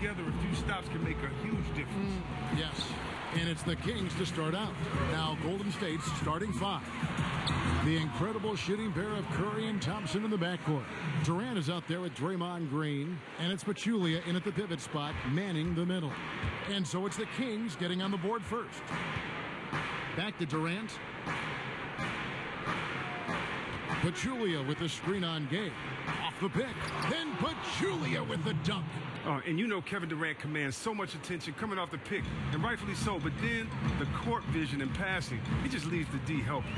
together a few stops can make a huge difference. Yes, and it's the Kings to start out. Now Golden State's starting five. The incredible shooting pair of Curry and Thompson in the backcourt. Durant is out there with Draymond Green, and it's Pachulia in at the pivot spot, manning the middle. And so it's the Kings getting on the board first. Back to Durant. Pachulia with the screen on Gay. Off the pick. Then Pachulia with the dunk. And you know Kevin Durant commands so much attention coming off the pick, and rightfully so. But then the court vision and passing, he just leaves the D helpless.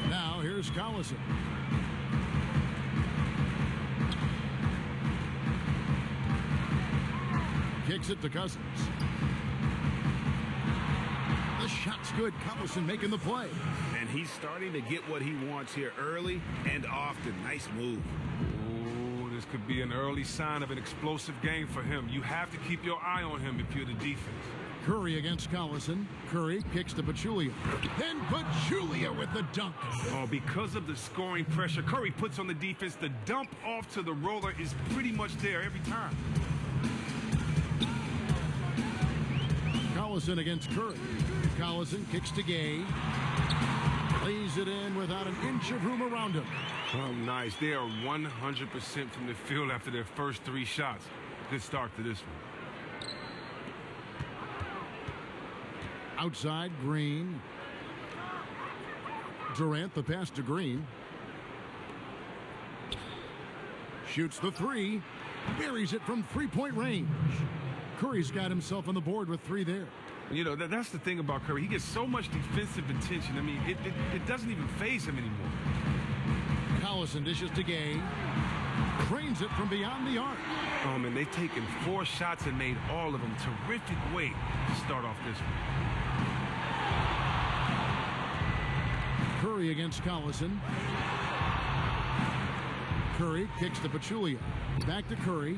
Now here's Collison. Kicks it to Cousins. The shot's good. Collison making the play. And he's starting to get what he wants here early and often. Nice move. Oh, this could be an early sign of an explosive game for him. You have to keep your eye on him if you're the defense. Curry against Collison. Curry kicks to Pachulia. Then Pachulia with the dunk. Oh, because of the scoring pressure Curry puts on the defense, the dump off to the roller is pretty much there every time. Collison against Curry. Collison kicks to Gay. Lays it in without an inch of room around him. Oh, nice. They are 100% from the field after their first three shots. Good start to this one. Outside, Green. Durant, the pass to Green. Shoots the three. Buries it from three-point range. Curry's got himself on the board with three there. You know, that's the thing about Curry. He gets so much defensive attention. I mean, it doesn't even faze him anymore. Collison dishes to Gay. Trains it from beyond the arc. Oh, man, they've taken 4 shots and made all of them. Terrific way to start off this one. Curry against Collison. Curry kicks to Pachulia. Back to Curry.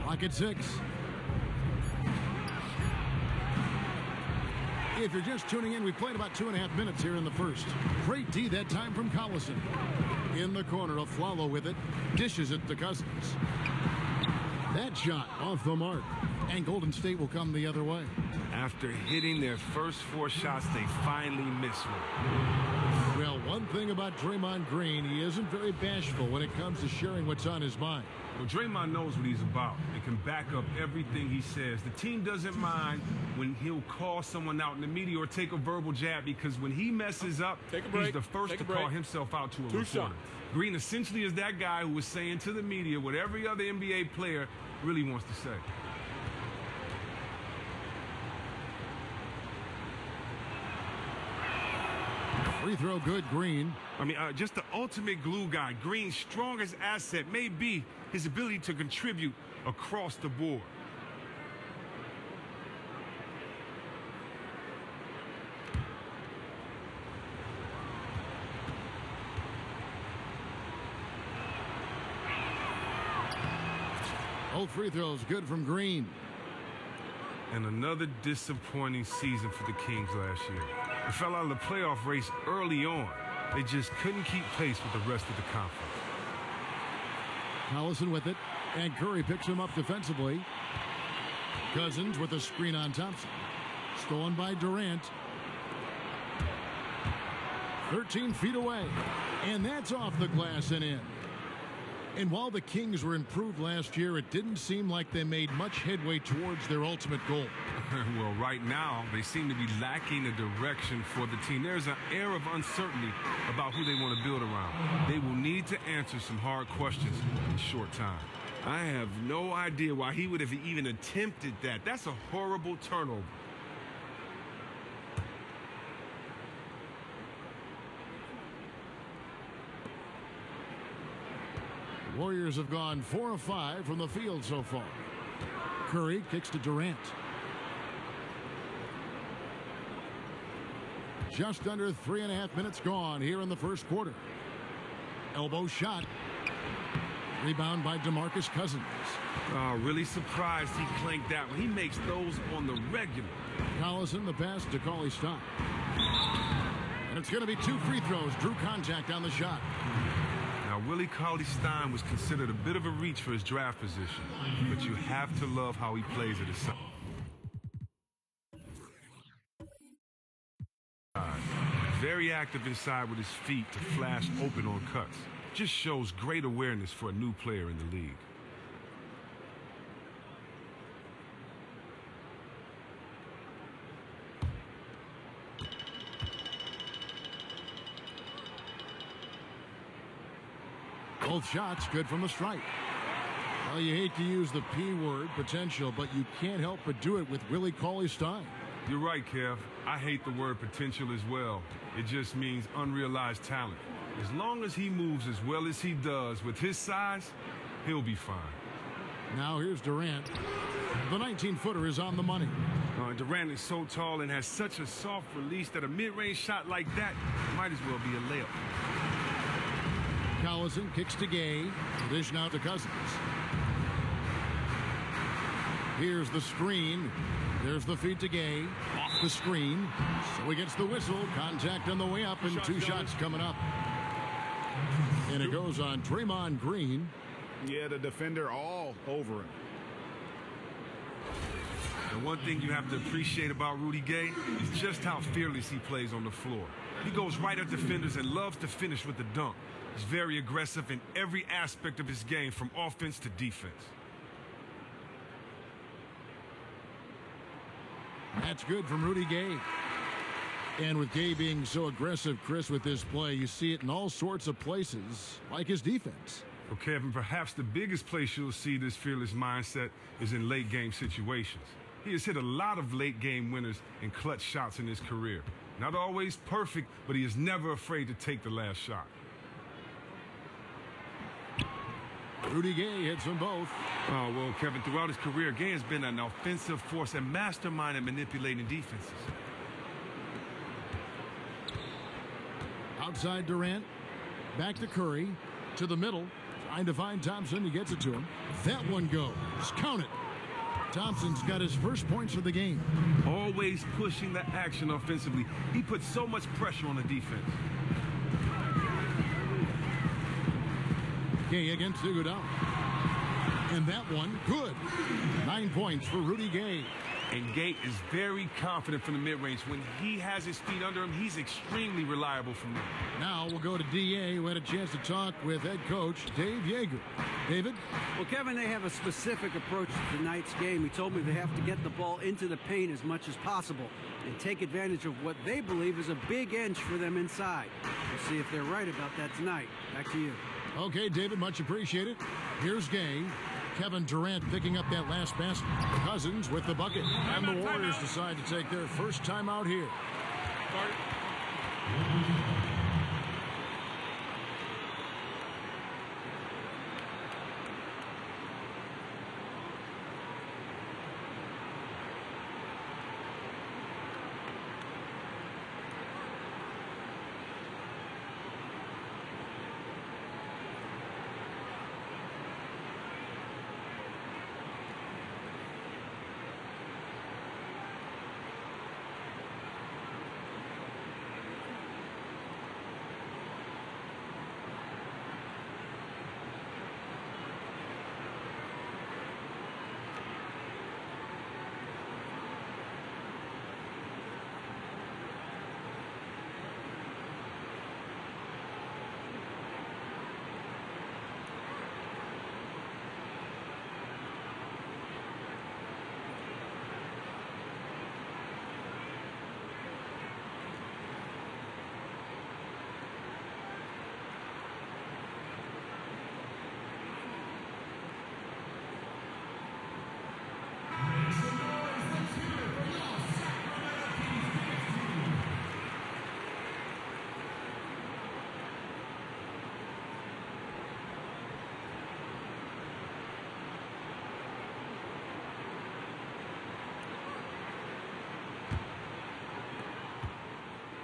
Clock at 6. If you're just tuning in, we played about 2.5 minutes here in the first. Great D that time from Collison. In the corner, Aflalo with it. Dishes it to Cousins. That shot off the mark. And Golden State will come the other way. After hitting their first 4 shots, they finally miss one. Well, one thing about Draymond Green, he isn't very bashful when it comes to sharing what's on his mind. Well, Draymond knows what he's about and can back up everything he says. The team doesn't mind when he'll call someone out in the media or take a verbal jab, because when he messes up, he's the first to call himself out to a reporter. Green essentially is that guy who is saying to the media what every other NBA player really wants to say. Free throw good, Green. I mean, just the ultimate glue guy. Green's strongest asset may be his ability to contribute across the board. Both free throws good from Green. And another disappointing season for the Kings last year. They fell out of the playoff race early on. They just couldn't keep pace with the rest of the conference. Collison with it, and Curry picks him up defensively. Cousins with a screen on Thompson. Stolen by Durant. 13 feet away, and that's off the glass and in. And while the Kings were improved last year, it didn't seem like they made much headway towards their ultimate goal. Well, right now, they seem to be lacking a direction for the team. There's an air of uncertainty about who they want to build around. They will need to answer some hard questions in short time. I have no idea why he would have even attempted that. That's a horrible turnover. Warriors have gone 4 of 5 from the field so far. Curry kicks to Durant. Just under 3.5 minutes gone here in the first quarter. Elbow shot. Rebound by DeMarcus Cousins. Really surprised he clanked that one. He makes those on the regular. Collison, the pass to Cauley-Stein. And it's going to be 2 free throws. Drew contact on the shot. Now Willie Cauley-Stein was considered a bit of a reach for his draft position, but you have to love how he plays at his side. Very active inside with his feet to flash open on cuts. Just shows great awareness for a new player in the league. Both shots good from the stripe. Well, you hate to use the P word, potential, but you can't help but do it with Willie Cauley-Stein. You're right, Kev. I hate the word potential as well. It just means unrealized talent. As long as he moves as well as he does with his size, he'll be fine. Now here's Durant. The 19-footer is on the money. Durant is so tall and has such a soft release that a mid-range shot like that might as well be a layup. Collison kicks to Gay. Dish now to Cousins. Here's the screen. There's the feed to Gay. Off the screen. So he gets the whistle. Contact on the way up, and two shots coming up. And it goes on Draymond Green. Yeah, the defender all over him. The one thing you have to appreciate about Rudy Gay is just how fearless he plays on the floor. He goes right at defenders and loves to finish with the dunk. He's very aggressive in every aspect of his game, from offense to defense. That's good from Rudy Gay. And with Gay being so aggressive, Chris, with this play, you see it in all sorts of places, like his defense. Well, Kevin, perhaps the biggest place you'll see this fearless mindset is in late-game situations. He has hit a lot of late-game winners and clutch shots in his career. Not always perfect, but he is never afraid to take the last shot. Rudy Gay hits them both. Oh, well, Kevin, throughout his career, Gay has been an offensive force and mastermind at manipulating defenses. Outside Durant. Back to Curry. To the middle. Trying to find Thompson. He gets it to him. That one goes. Count it. Thompson's got his first points of the game. Always pushing the action offensively. He puts so much pressure on the defense. Gay against Iguodala. And that one, good. 9 points for Rudy Gay. And Gay is very confident from the mid-range. When he has his feet under him, he's extremely reliable from there. Now we'll go to DA, who had a chance to talk with head coach Dave Yeager. David? Well, Kevin, they have a specific approach to tonight's game. He told me they have to get the ball into the paint as much as possible and take advantage of what they believe is a big inch for them inside. We'll see if they're right about that tonight. Back to you. Okay, David, much appreciated. Here's Gay. Kevin Durant picking up that last basket. Cousins with the bucket. And the Warriors decide to take their first time out here.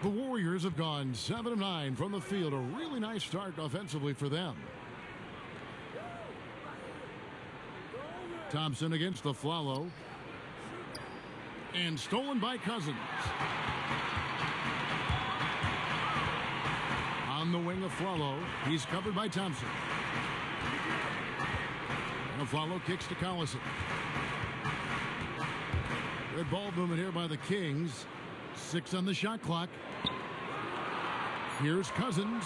The Warriors have gone 7 of 9 from the field. A really nice start offensively for them. Thompson against the Flalo. And stolen by Cousins. On the wing of Flalo. He's covered by Thompson. And Flalo kicks to Collison. Good ball movement here by the Kings. 6 on the shot clock. Here's Cousins.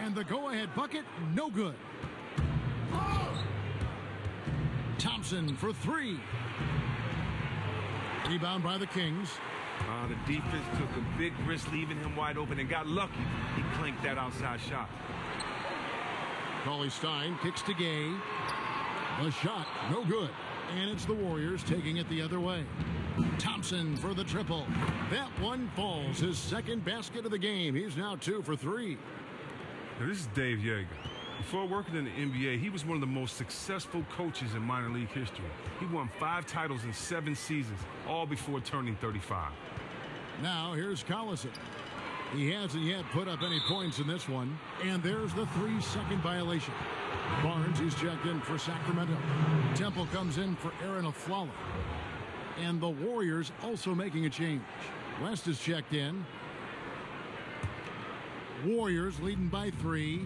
And the go-ahead bucket, no good. Thompson for 3. Rebound by the Kings. The defense took a big risk leaving him wide open and got lucky. He clanked that outside shot. Cauley Stein kicks to Gay. The shot, no good. And it's the Warriors taking it the other way. Thompson for the triple. That one falls. His second basket of the game. He's now 2 for 3. Now, this is Dave Yeager. Before working in the NBA, he was one of the most successful coaches in minor league history. He won 5 titles in 7 seasons, all before turning 35. Now here's Collison. He hasn't yet put up any points in this one. And there's the 3-second violation. Barnes, he's checked in for Sacramento. Temple comes in for Aaron Aflalo. And the Warriors also making a change. West is checked in. Warriors leading by 3.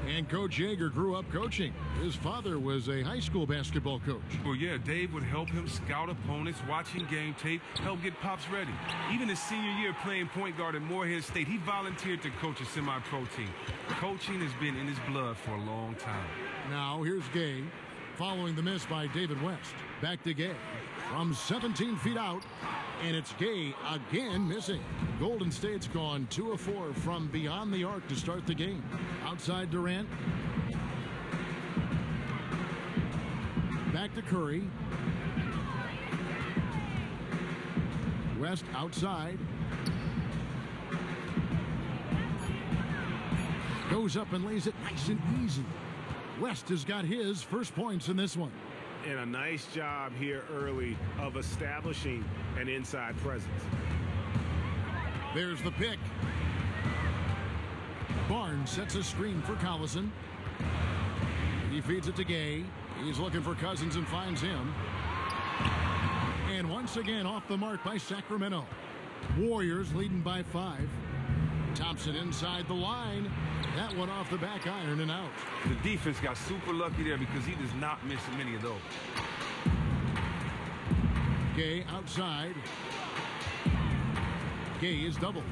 And Coach Yeager grew up coaching. His father was a high school basketball coach. Well, yeah, Dave would help him scout opponents, watching game tape, help get Pops ready. Even his senior year playing point guard at Morehead State, he volunteered to coach a semi-pro team. Coaching has been in his blood for a long time. Now here's Gay, following the miss by David West. Back to Gay from 17 feet out, and it's Gay again missing. Golden State's gone 2 of 4 from beyond the arc to start the game. Outside Durant. Back to Curry. West outside. Goes up and lays it nice and easy. West has got his first points in this one. And a nice job here early of establishing an inside presence. There's the pick. Barnes sets a screen for Collison. He feeds it to Gay. He's looking for Cousins and finds him. And once again off the mark by Sacramento. Warriors leading by 5. Thompson inside the line. That one off the back iron and out. The defense got super lucky there because he does not miss many of those. Gay outside. Gay is doubled.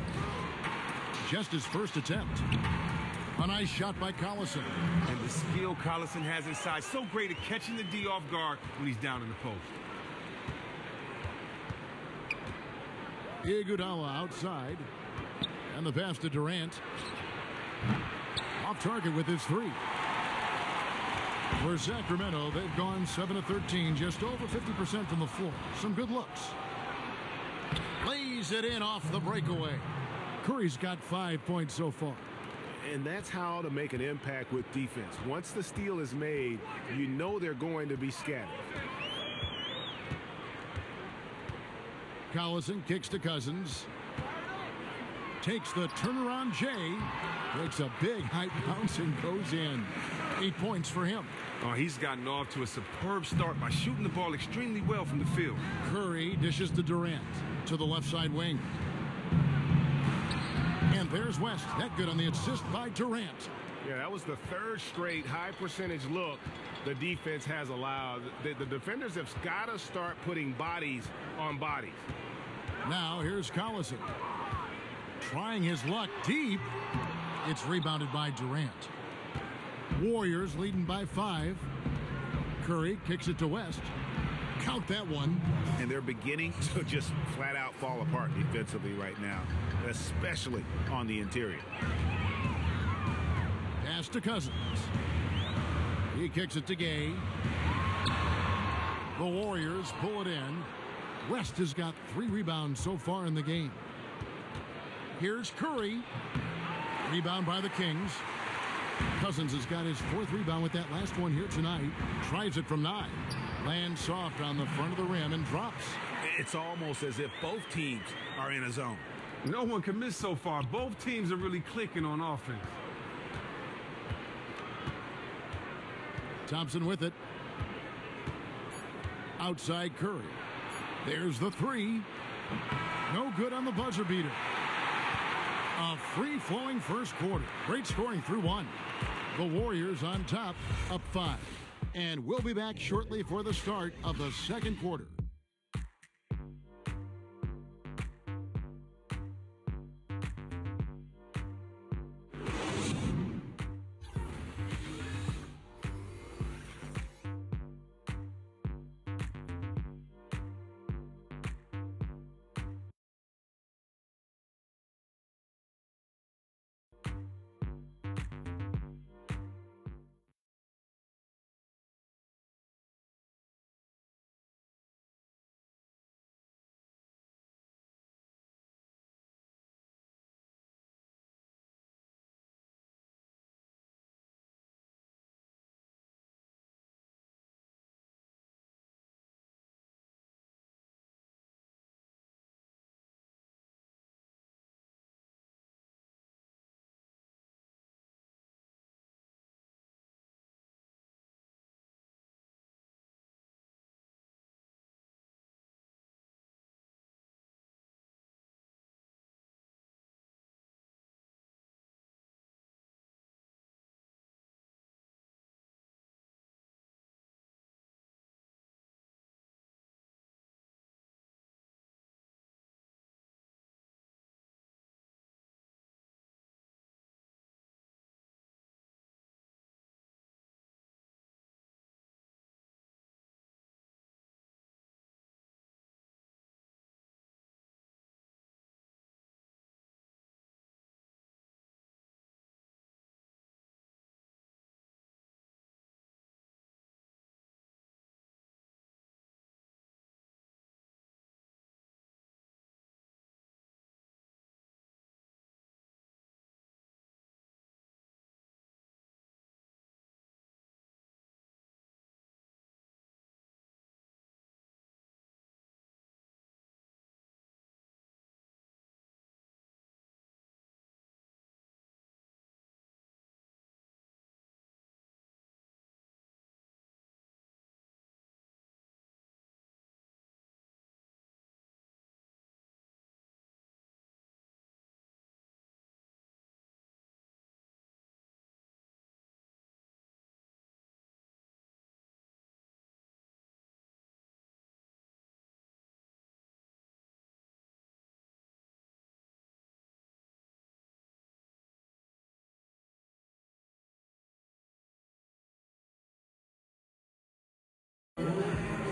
Just his first attempt. A nice shot by Collison. And the skill Collison has inside, so great at catching the D off guard when he's down in the post. Iguodala outside. And the pass to Durant. Off target with his 3. For Sacramento, they've gone 7 of 13, just over 50% from the floor. Some good looks. Lays it in off the breakaway. Curry's got 5 points so far. And that's how to make an impact with defense. Once the steal is made, you know they're going to be scattered. Collison kicks to Cousins. Takes the turnaround J. Takes a big high bounce and goes in. 8 points for him. Oh, he's gotten off to a superb start by shooting the ball extremely well from the field. Curry dishes to Durant to the left side wing. And there's West. That good on the assist by Durant. Yeah, that was the 3rd straight high percentage look the defense has allowed. The defenders have got to start putting bodies on bodies. Now here's Collison. Trying his luck deep. It's rebounded by Durant. Warriors leading by 5. Curry kicks it to West. Count that one. And they're beginning to just flat out fall apart defensively right now, especially on the interior. Pass to Cousins. He kicks it to Gay. The Warriors pull it in. West has got 3 rebounds so far in the game. Here's Curry. Rebound by the Kings. Cousins has got his 4th rebound with that last one here tonight. Tries it from 9. Lands soft on the front of the rim and drops. It's almost as if both teams are in a zone. No one can miss so far. Both teams are really clicking on offense. Thompson with it. Outside Curry. There's the 3. No good on the buzzer beater. A free-flowing first quarter. Great scoring through one. The Warriors on top, up 5. And we'll be back shortly for the start of the second quarter.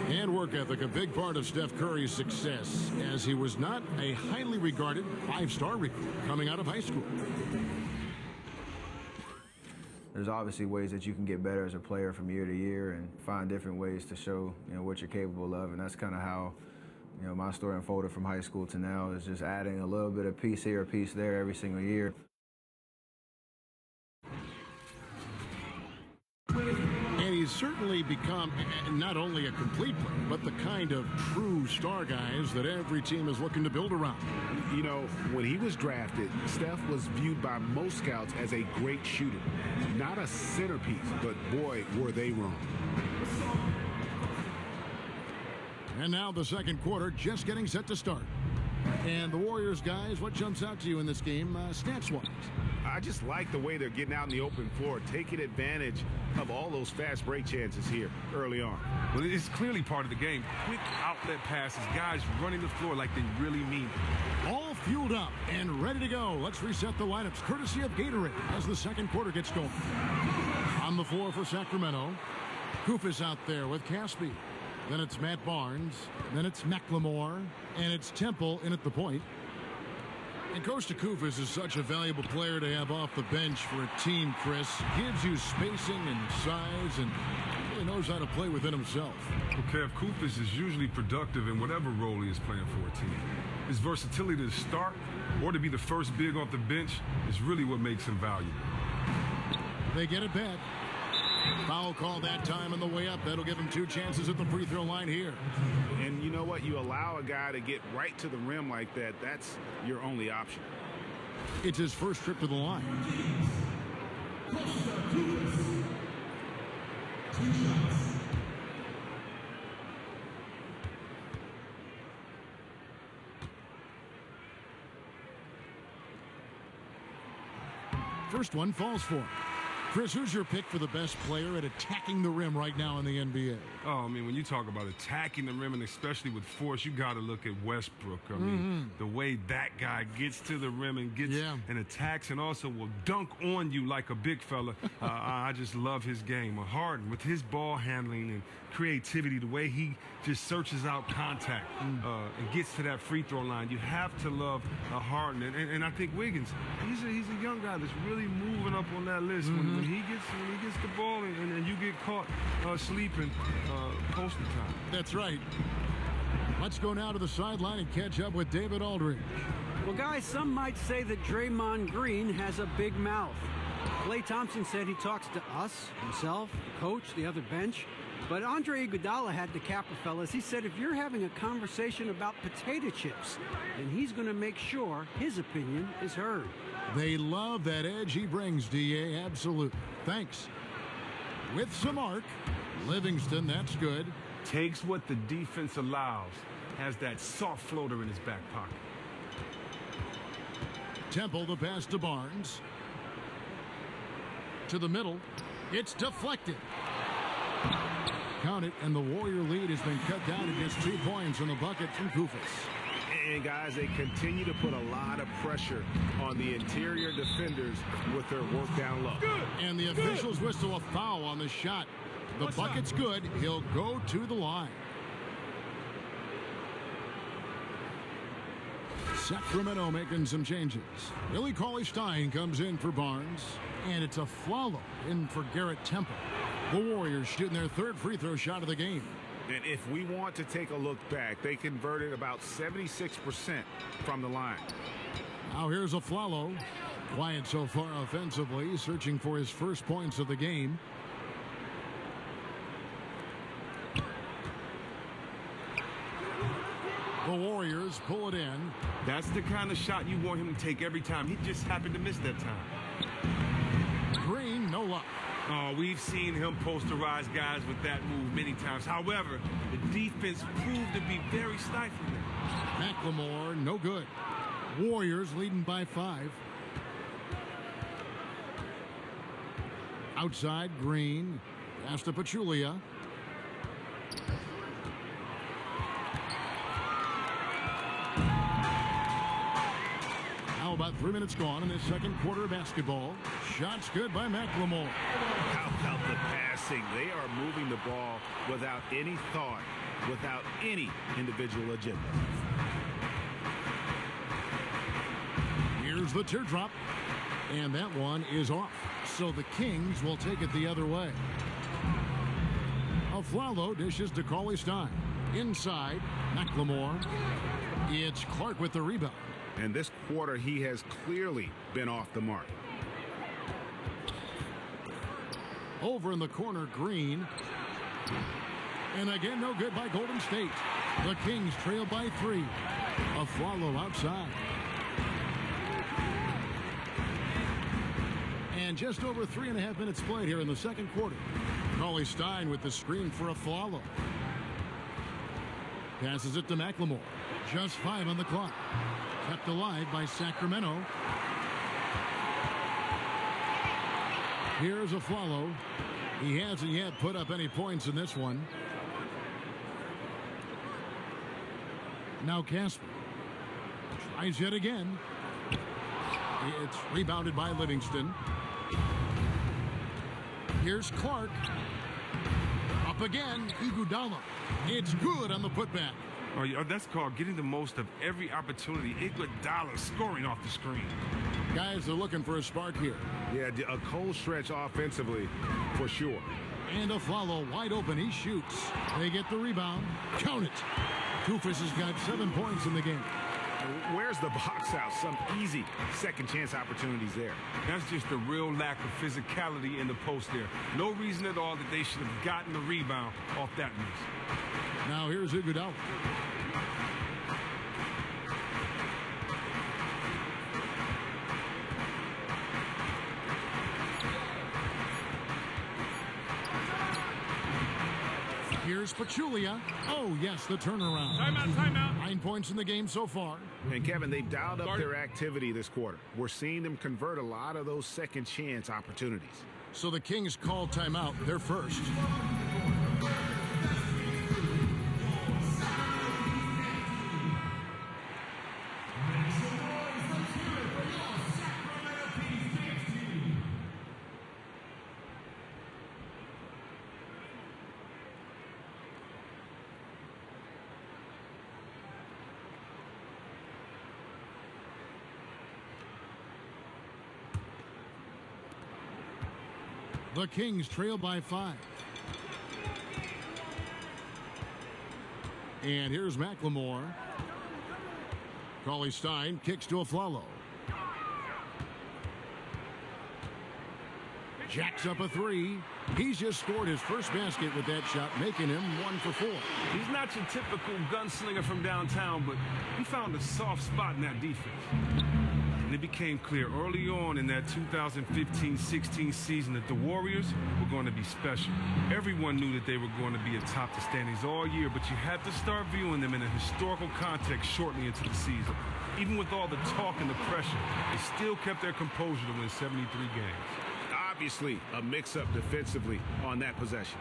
And work ethic, a big part of Steph Curry's success, as he was not a highly regarded 5-star recruit coming out of high school. There's obviously ways that you can get better as a player from year to year and find different ways to show, what you're capable of, and that's kind of how, my story unfolded from high school to now, is just adding a little bit of piece here, a piece there every single year. And he's certainly become not only a complete player, but the kind of true star guys that every team is looking to build around. When he was drafted, Steph was viewed by most scouts as a great shooter. Not a centerpiece, but boy, were they wrong. And now the second quarter just getting set to start. And the Warriors, guys, what jumps out to you in this game, stats-wise? I just like the way they're getting out in the open floor, taking advantage of all those fast break chances here early on. Well, it's clearly part of the game. Quick outlet passes, guys running the floor like they really mean it. All fueled up and ready to go. Let's reset the lineups, courtesy of Gatorade, as the second quarter gets going. On the floor for Sacramento, Koufos out there with Caspi. Then it's Matt Barnes. Then it's McLemore. And it's Temple in at the point. And Coach Koufos is such a valuable player to have off the bench for a team, Chris. Gives you spacing and size and really knows how to play within himself. Okay, Koufos is usually productive in whatever role he is playing for a team. His versatility to start or to be the first big off the bench is really what makes him valuable. They get it back. Foul call that time on the way up. That'll give him 2 chances at the free throw line here. And you know what? You allow a guy to get right to the rim like that, that's your only option. It's his first trip to the line. First one falls for him. Chris, who's your pick for the best player at attacking the rim right now in the NBA? Oh, I mean, when you talk about attacking the rim, and especially with force, you got to look at Westbrook. I mean, the way that guy gets to the rim and gets and attacks and also will dunk on you like a big fella. I just love his game. Harden, with his ball handling and creativity, the way he just searches out contact and gets to that free throw line. You have to love Harden. And I think Wiggins, he's a young guy that's really moving up on that list. When he gets the ball and you get caught sleeping, poster time. That's right. Let's go now to the sideline and catch up with David Aldridge. Well, guys, some might say that Draymond Green has a big mouth. Klay Thompson said he talks to us, himself, the coach, the other bench. But Andre Iguodala had to cap a fellas. He said if you're having a conversation about potato chips, then he's going to make sure his opinion is heard. They love that edge he brings, D.A. Absolutely. Thanks. With some arc, Livingston, that's good. Takes what the defense allows. Has that soft floater in his back pocket. Temple, the pass to Barnes. To the middle. It's deflected. Count it, and the Warrior lead has been cut down to just 2 points in the bucket from Koufos. And, guys, they continue to put a lot of pressure on the interior defenders with their work down low. And the officials whistle a foul on the shot. The bucket's good. He'll go to the line. Sacramento making some changes. Billy Cauley-Stein comes in for Barnes. And it's a Flalo in for Garrett Temple. The Warriors shooting their third free throw shot of the game. And if we want to take a look back, they converted about 76% from the line. Now here's a Flalo. Quiet so far offensively, searching for his first points of the game. The Warriors pull it in. That's the kind of shot you want him to take every time. He just happened to miss that time. Green, no luck. Oh, we've seen him posterize guys with that move many times. However, the defense proved to be very stifling. McLemore, no good. Warriors leading by 5. Outside, Green. Pass to Pachulia. Now about 3 minutes gone in this second quarter of basketball. Shots good by McLemore. How about the passing? They are moving the ball without any thought, without any individual agenda. Here's the teardrop. And that one is off. So the Kings will take it the other way. Aflalo dishes to Cauley-Stein. Inside, McLemore. It's Clark with the rebound. And this quarter, he has clearly been off the mark. Over in the corner, Green. And again, no good by Golden State. The Kings trail by 3. Aflalo outside. And just over 3.5 minutes played here in the second quarter. Cauley-Stein with the screen for Aflalo. Passes it to McLemore. Just 5 on the clock. Kept alive by Sacramento. Here's Aflalo. He hasn't yet put up any points in this one. Now Casper. Tries yet again. It's rebounded by Livingston. Here's Clark. Up again, Iguodala. It's good on the putback. Oh, that's called getting the most of every opportunity. Iguodala scoring off the screen. Guys are looking for a spark here. Yeah, a cold stretch offensively for sure. And Aflalo wide open. He shoots. They get the rebound. Count it. Koufos has got 7 points in the game. Where's the box out? Some easy second chance opportunities there. That's just a real lack of physicality in the post there. No reason at all that they should have gotten the rebound off that miss. Now here's Iguodala. Here's Pachulia. Oh, yes, the turnaround. Timeout. 9 points in the game so far. And, Kevin, they've dialed up their activity this quarter. We're seeing them convert a lot of those second chance opportunities. So the Kings call timeout. They're first. The Kings trail by 5. And here's McLemore. Cauley Stein kicks to Aflalo. Jacks up a 3. He's just scored his first basket with that shot, making him 1 for 4. He's not your typical gunslinger from downtown, but he found a soft spot in that defense. And it became clear early on in that 2015-16 season that the Warriors were going to be special. Everyone knew that they were going to be atop the standings all year, but you had to start viewing them in a historical context shortly into the season. Even with all the talk and the pressure, they still kept their composure to win 73 games. Obviously, a mix-up defensively on that possession.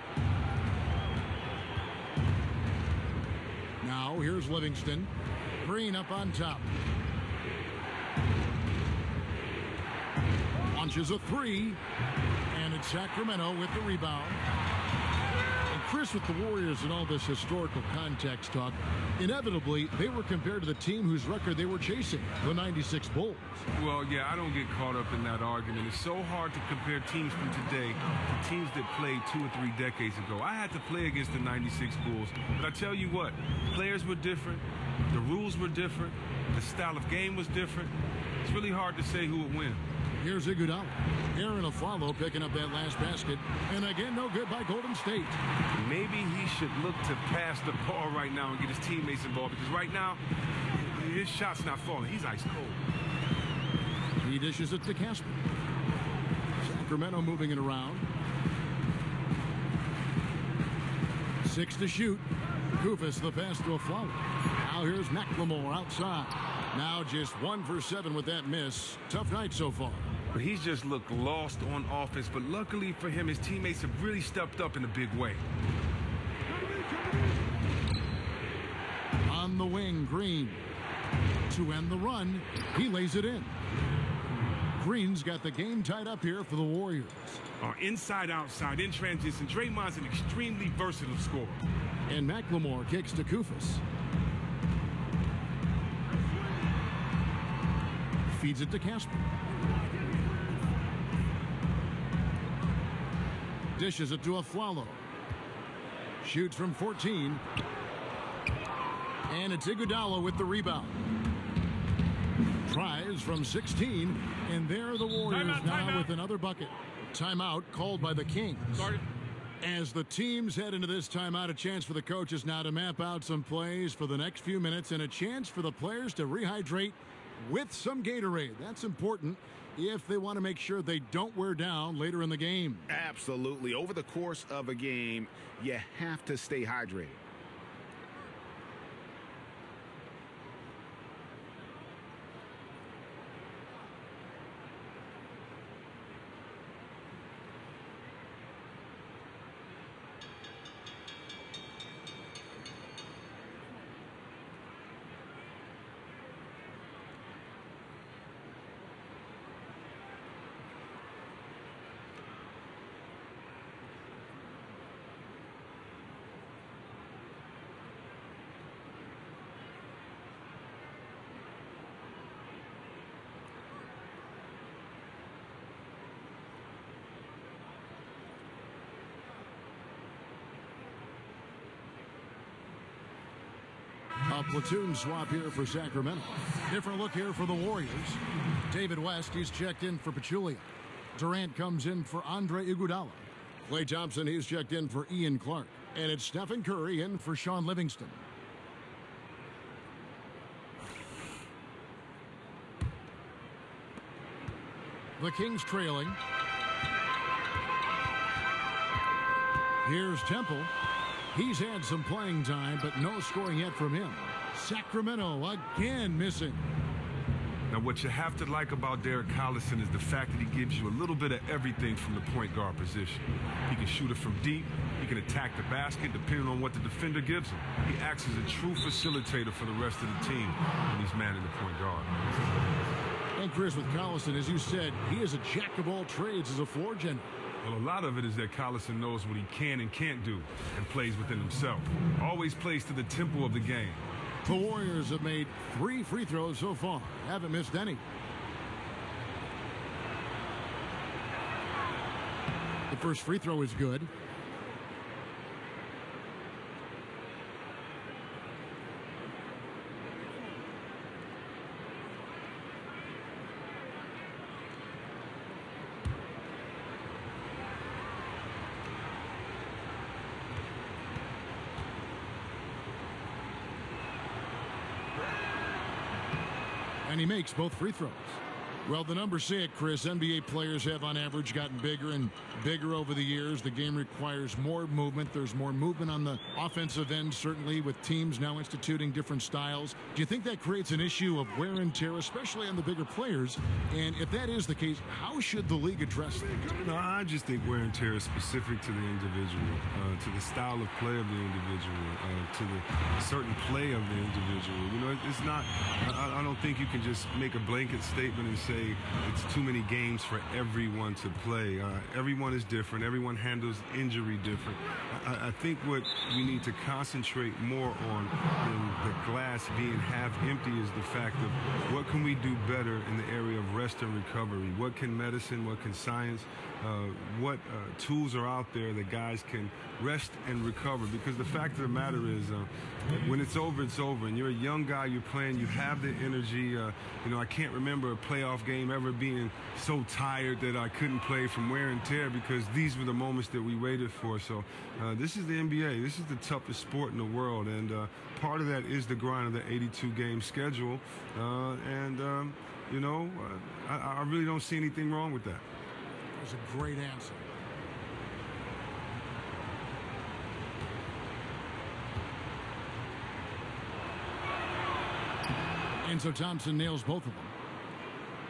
Now, here's Livingston. Green up on top. Launches a 3. And it's Sacramento with the rebound. And Chris, with the Warriors and all this historical context talk, inevitably, they were compared to the team whose record they were chasing, the 96 Bulls. Well, yeah, I don't get caught up in that argument. It's so hard to compare teams from today to teams that played 2 or 3 decades ago. I had to play against the 96 Bulls, but I tell you what, players were different, the rules were different, the style of game was different. It's really hard to say who would win. Here's Iguodala. Aaron Aflalo picking up that last basket. And again, no good by Golden State. Maybe he should look to pass the ball right now and get his teammates involved, because right now, his shot's not falling. He's ice cold. He dishes it to Casper. Sacramento moving it around. 6 to shoot. Koufos the pass to Aflalo. Now here's McLemore outside. Now just 1 for 7 with that miss. Tough night so far. But he's just looked lost on offense. But luckily for him, his teammates have really stepped up in a big way. On the wing, Green. To end the run, he lays it in. Green's got the game tied up here for the Warriors. Inside, outside, in transition. Draymond's an extremely versatile scorer. And McLemore kicks to Koufos. Feeds it to Casper. Dishes it to Aflalo. Shoots from 14. And it's Iguodala with the rebound. Tries from 16. And there are the Warriors now with another bucket. Timeout called by the Kings. As the teams head into this timeout, a chance for the coaches now to map out some plays for the next few minutes and a chance for the players to rehydrate with some Gatorade. That's important if they want to make sure they don't wear down later in the game. Absolutely. Over the course of a game, you have to stay hydrated. A platoon swap here for Sacramento. Different look here for the Warriors. David West, he's checked in for Pachulia. Durant comes in for Andre Iguodala. Klay Thompson, he's checked in for Ian Clark. And it's Stephen Curry in for Sean Livingston. The Kings trailing. Here's Temple. He's had some playing time, but no scoring yet from him. Sacramento again missing. Now, what you have to like about Derek Collison is the fact that he gives you a little bit of everything from the point guard position. He can shoot it from deep. He can attack the basket depending on what the defender gives him. He acts as a true facilitator for the rest of the team when he's manning the point guard. And Chris, with Collison, as you said, he is a jack of all trades as a floor general. Well, a lot of it is that Collison knows what he can and can't do and plays within himself. Always plays to the tempo of the game. The Warriors have made 3 free throws so far. Haven't missed any. The first free throw is good. And he makes both free throws. Well, the numbers say it, Chris. NBA players have on average gotten bigger and bigger over the years. The game requires more movement. There's more movement on the offensive end, certainly, with teams now instituting different styles. Do you think that creates an issue of wear and tear, especially on the bigger players? And if that is the case, how should the league address that? No, I just think wear and tear is specific to the individual, to the style of play of the individual, to the certain play of the individual. You know, it's not, I don't think you can just make a blanket statement and say it's too many games for everyone to play. Everyone is different. Everyone handles injury different. I think what we need to concentrate more on than the glass being half empty is the fact of what can we do better in the area of rest and recovery? What can medicine, what can science, what tools are out there that guys can rest and recover? Because the fact of the matter is when it's over, it's over. And you're a young guy, you're playing, you have the energy. You know, I can't remember a playoff game ever being so tired that I couldn't play from wear and tear, because these were the moments that we waited for. So this is the NBA. This is the toughest sport in the world, and part of that is the grind of the 82-game schedule. You know, I really don't see anything wrong with that. That's a great answer. And so Thompson nails both of them.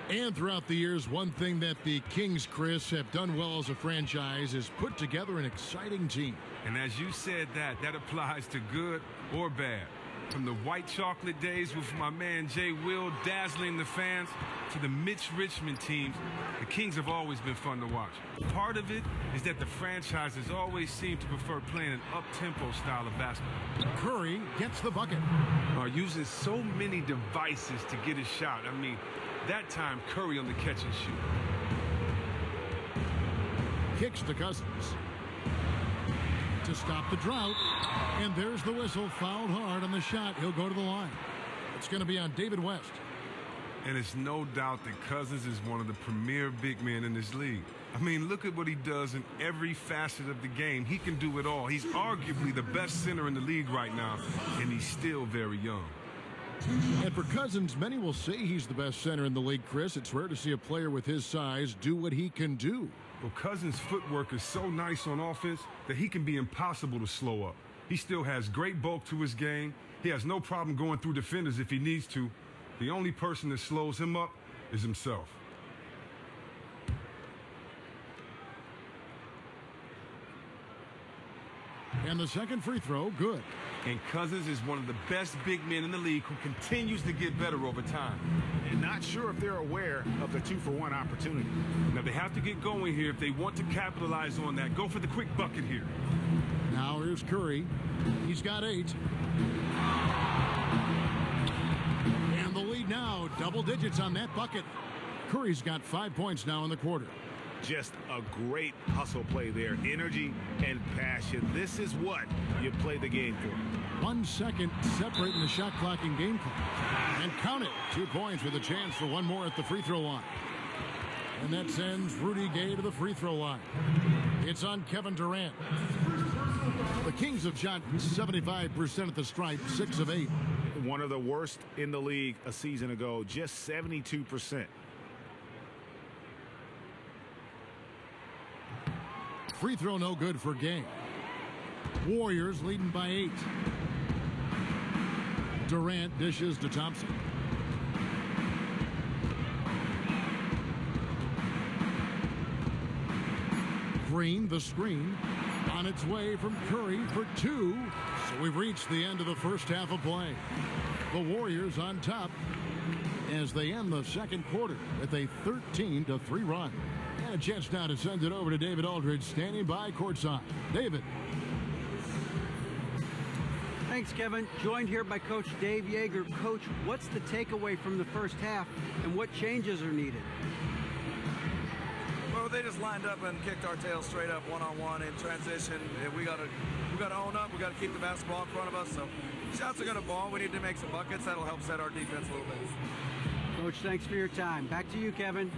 And throughout the years, one thing that the Kings, Chris, have done well as a franchise is put together an exciting team. And as you said, that applies to good or bad. From the white chocolate days with my man Jay Will dazzling the fans to the Mitch Richmond teams, the Kings have always been fun to watch. Part of it is that the franchises always seem to prefer playing an up-tempo style of basketball. Curry gets the bucket. Using so many devices to get his shot. I mean, that time Curry on the catch and shoot. Kicks to Cousins to stop the drought. And there's the whistle. Fouled hard on the shot. He'll go to the line. It's going to be on David West. And it's no doubt that Cousins is one of the premier big men in this league. I mean, look at what he does in every facet of the game. He can do it all. He's arguably the best center in the league right now, and he's still very young. And for Cousins, many will say he's the best center in the league, Chris. It's rare to see a player with his size do what he can do. Well, Cousins' footwork is so nice on offense that he can be impossible to slow up. He still has great bulk to his game. He has no problem going through defenders if he needs to. The only person that slows him up is himself. And the second free throw, good. And Cousins is one of the best big men in the league who continues to get better over time. And not sure if they're aware of the 2-for-1 opportunity. Now, they have to get going here if they want to capitalize on that. Go for the quick bucket here. Now here's Curry. He's got 8. And the lead now, double digits on that bucket. Curry's got 5 points now in the quarter. Just a great hustle play there. Energy and passion. This is what you play the game for. 1 second separating the shot clock and game clock. And count it. 2 points with a chance for one more at the free throw line. And that sends Rudy Gay to the free throw line. It's on Kevin Durant. The Kings have shot 75% at the stripe, 6 of 8. One of the worst in the league a season ago, just 72%. Free throw no good for Gay. Warriors leading by 8. Durant dishes to Thompson. Green, the screen, on its way from Curry for 2. So we've reached the end of the first half of play. The Warriors on top as they end the second quarter with a 13-3 run. And a chance now to send it over to David Aldridge, standing by courtside. David. Thanks, Kevin. Joined here by Coach Dave Yeager. Coach, what's the takeaway from the first half, and what changes are needed? Well, they just lined up and kicked our tails straight up one-on-one in transition. And we got to own up. We got to keep the basketball in front of us. So shots are going to fall. We need to make some buckets. That'll help set our defense a little bit. Coach, thanks for your time. Back to you, Kevin.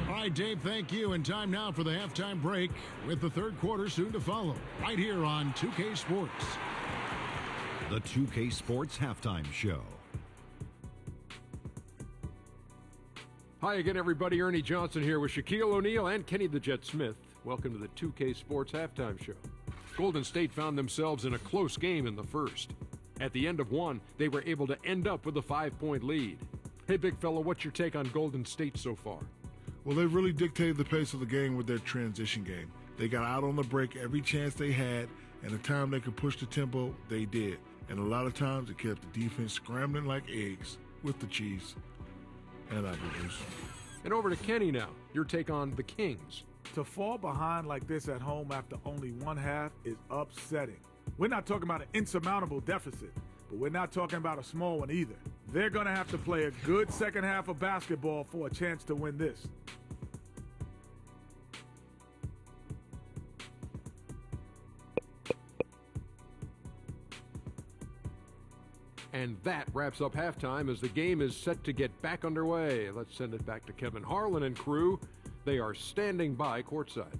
All right, Dave, thank you. And time now for the halftime break with the third quarter soon to follow right here on 2K Sports. The 2K Sports Halftime Show. Hi again, everybody. Ernie Johnson here with Shaquille O'Neal and Kenny the Jet Smith. Welcome to the 2K Sports Halftime Show. Golden State found themselves in a close game in the first. At the end of one, they were able to end up with a 5-point lead. Hey, big fella, what's your take on Golden State so far? Well, they really dictated the pace of the game with their transition game. They got out on the break every chance they had, and the time they could push the tempo, they did. And a lot of times it kept the defense scrambling like eggs with the cheese and apple juice. And over to Kenny now. Your take on the Kings. To fall behind like this at home after only one half is upsetting. We're not talking about an insurmountable deficit, but we're not talking about a small one either. They're going to have to play a good second half of basketball for a chance to win this. And that wraps up halftime as the game is set to get back underway. Let's send it back to Kevin Harlan and crew. They are standing by courtside.